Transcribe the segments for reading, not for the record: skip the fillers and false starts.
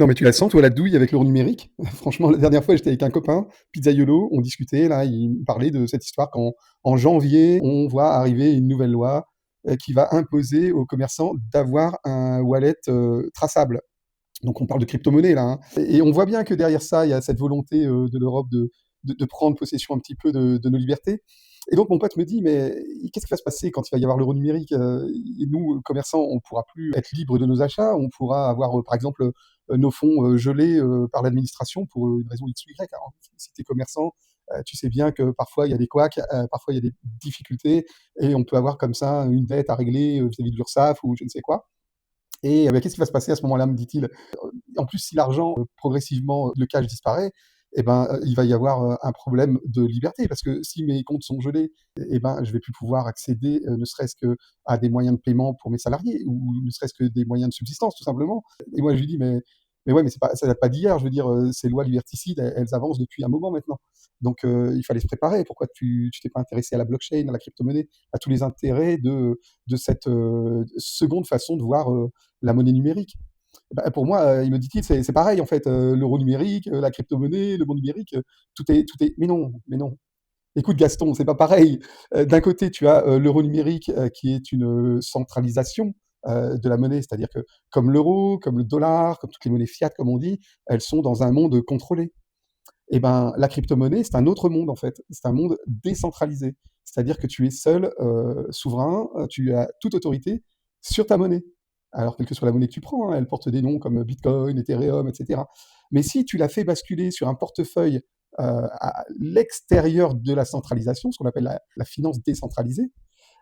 Non, mais tu la sens, toi, la douille avec l'euro numérique? Franchement, la dernière fois, j'étais avec un copain, pizzaïolo, on discutait, là, il me parlait de cette histoire qu'en janvier, on voit arriver une nouvelle loi, qui va imposer aux commerçants d'avoir un wallet, traçable. Donc on parle de crypto-monnaie là, hein. Et on voit bien que derrière ça, il y a cette volonté de l'Europe de prendre possession un petit peu de nos libertés. Et donc mon pote me dit, mais qu'est-ce qui va se passer quand il va y avoir l'euro numérique? Et nous, commerçants, on ne pourra plus être libres de nos achats, on pourra avoir, par exemple, nos fonds gelés par l'administration pour une raison X ou Y. Alors, si tu es commerçant, tu sais bien que parfois il y a des couacs, parfois il y a des difficultés, et on peut avoir comme ça une dette à régler vis-à-vis de l'URSSAF ou je ne sais quoi. Et qu'est-ce qui va se passer à ce moment-là, me dit-il? En plus, si l'argent, progressivement, le cash disparaît, et ben, il va y avoir, un problème de liberté parce que si mes comptes sont gelés, et ben, je vais plus pouvoir accéder, ne serait-ce qu'à des moyens de paiement pour mes salariés ou ne serait-ce que des moyens de subsistance, tout simplement. Et moi, je lui dis: «Mais ouais, mais c'est pas ça date pas d'hier». Je veux dire, ces lois liberticides, elles avancent depuis un moment maintenant. Donc il fallait se préparer. Pourquoi tu t'es pas intéressé à la blockchain, à la crypto-monnaie, à tous les intérêts de cette, seconde façon de voir, la monnaie numérique? Bah, pour moi, il me dit-il, c'est pareil en fait, l'euro numérique, la crypto-monnaie, le monde numérique, tout est mais non. Écoute Gaston, c'est pas pareil. D'un côté, tu as, l'euro numérique, qui est une, centralisation, de la monnaie. C'est-à-dire que comme l'euro, comme le dollar, comme toutes les monnaies fiat comme on dit, elles sont dans un monde contrôlé. Et ben, la crypto-monnaie, c'est un autre monde en fait. C'est un monde décentralisé. C'est-à-dire que tu es seul, souverain, tu as toute autorité sur ta monnaie. Alors, quelle que soit la monnaie que tu prends, hein, elle porte des noms comme Bitcoin, Ethereum, et cetera. Mais si tu la fais basculer sur un portefeuille, à l'extérieur de la centralisation, ce qu'on appelle la finance décentralisée,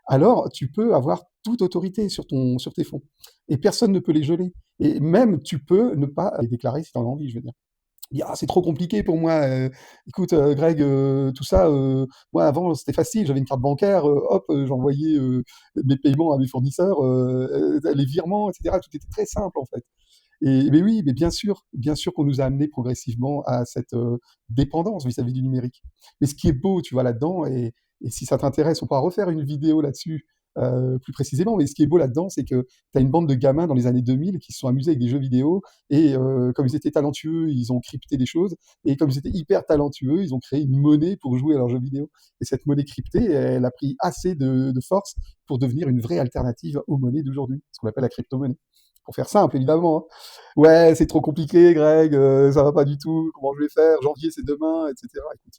alors tu peux avoir toute autorité sur tes fonds et personne ne peut les geler et même tu peux ne pas les déclarer si tu en as envie, je veux dire. Il dit: «Ah, c'est trop compliqué pour moi, écoute, Greg, tout ça, moi avant c'était facile, j'avais une carte bancaire, hop, j'envoyais, mes paiements à mes fournisseurs, les virements et cetera, tout était très simple en fait». Et mais oui, mais bien sûr qu'on nous a amenés progressivement à cette, dépendance vis-à-vis du numérique. Mais ce qui est beau, tu vois, là-dedans et si ça t'intéresse, on pourra refaire une vidéo là-dessus, plus précisément, mais ce qui est beau là-dedans, c'est que tu as une bande de gamins dans les années 2000 qui se sont amusés avec des jeux vidéo et comme ils étaient talentueux, ils ont crypté des choses et comme ils étaient hyper talentueux, ils ont créé une monnaie pour jouer à leurs jeux vidéo et cette monnaie cryptée, elle a pris assez de force pour devenir une vraie alternative aux monnaies d'aujourd'hui, ce qu'on appelle la crypto-monnaie. Pour faire simple, évidemment, hein. Ouais, c'est trop compliqué, Greg, ça va pas du tout. Comment je vais faire? Janvier, c'est demain, et cetera. Écoute,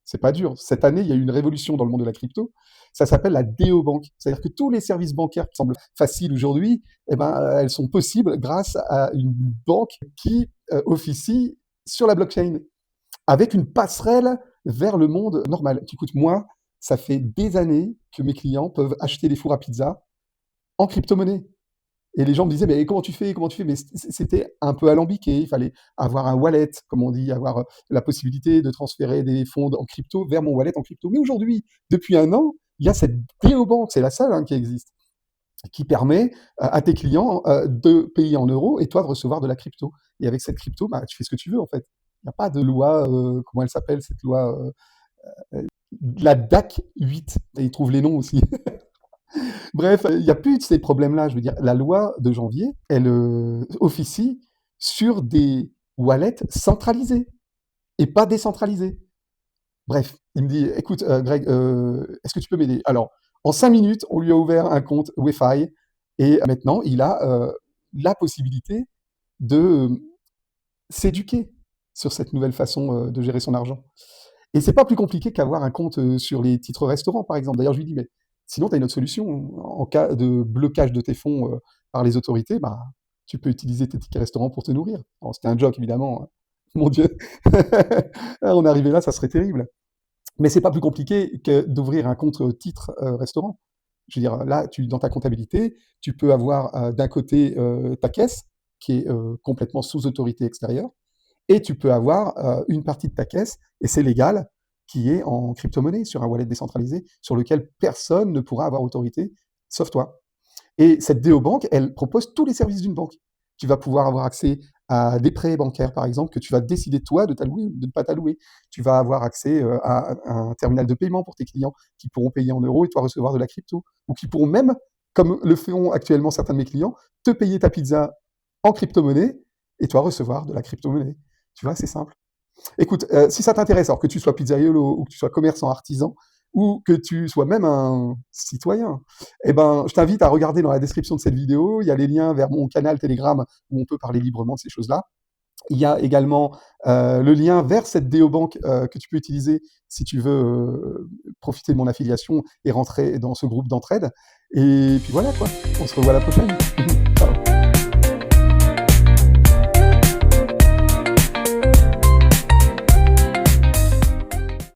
c'est pas dur. Cette année, il y a eu une révolution dans le monde de la crypto. Ça s'appelle la déobank. C'est-à-dire que tous les services bancaires qui semblent faciles aujourd'hui, eh ben, elles sont possibles grâce à une banque qui officie sur la blockchain, avec une passerelle vers le monde normal. Écoute, moi, ça fait des années que mes clients peuvent acheter des fours à pizza en crypto-monnaie. Et les gens me disaient: «Mais comment tu fais? Comment tu fais?» Mais c'était un peu alambiqué. Il fallait avoir un wallet, comme on dit, avoir, la possibilité de transférer des fonds en crypto vers mon wallet en crypto. Mais aujourd'hui, depuis un an, il y a cette Déobank, c'est la seule, hein, qui existe, qui permet, à tes clients, de payer en euros et toi de recevoir de la crypto. Et avec cette crypto, bah, tu fais ce que tu veux, en fait. Il n'y a pas de loi, comment elle s'appelle cette loi, la DAC 8 et ils trouvent les noms aussi. Bref, il n'y a plus de ces problèmes-là. Je veux dire, la loi de janvier, elle officie sur des wallets centralisés et pas décentralisés. Bref, il me dit, écoute, Greg, est-ce que tu peux m'aider? Alors, en 5 minutes, on lui a ouvert un compte Wi-Fi et maintenant, il a la possibilité de s'éduquer sur cette nouvelle façon de gérer son argent. Et c'est pas plus compliqué qu'avoir un compte sur les titres restaurants, par exemple. D'ailleurs, je lui dis, mais sinon, tu as une autre solution. En cas de blocage de tes fonds par les autorités, bah, tu peux utiliser tes tickets restaurants pour te nourrir. Alors, c'était un joke, évidemment, hein. Mon Dieu, on est arrivé là, ça serait terrible. Mais c'est pas plus compliqué que d'ouvrir un compte titre restaurant. Je veux dire, là, dans ta comptabilité, tu peux avoir d'un côté ta caisse, qui est complètement sous autorité extérieure, et tu peux avoir une partie de ta caisse, et c'est légal, qui est en crypto-monnaie, sur un wallet décentralisé, sur lequel personne ne pourra avoir autorité, sauf toi. Et cette déobank, elle propose tous les services d'une banque. Tu vas pouvoir avoir accès à des prêts bancaires, par exemple, que tu vas décider toi de t'allouer ou de ne pas t'allouer. Tu vas avoir accès à un terminal de paiement pour tes clients qui pourront payer en euros et toi recevoir de la crypto. Ou qui pourront même, comme le font actuellement certains de mes clients, te payer ta pizza en crypto-monnaie et toi recevoir de la crypto-monnaie. Tu vois, c'est simple. Écoute, si ça t'intéresse, alors que tu sois pizzaiolo ou que tu sois commerçant artisan ou que tu sois même un citoyen, eh ben, je t'invite à regarder dans la description de cette vidéo, il y a les liens vers mon canal Telegram où on peut parler librement de ces choses-là. Il y a également, le lien vers cette déobank, que tu peux utiliser si tu veux, profiter de mon affiliation et rentrer dans ce groupe d'entraide et puis voilà quoi, on se revoit à la prochaine. Ciao.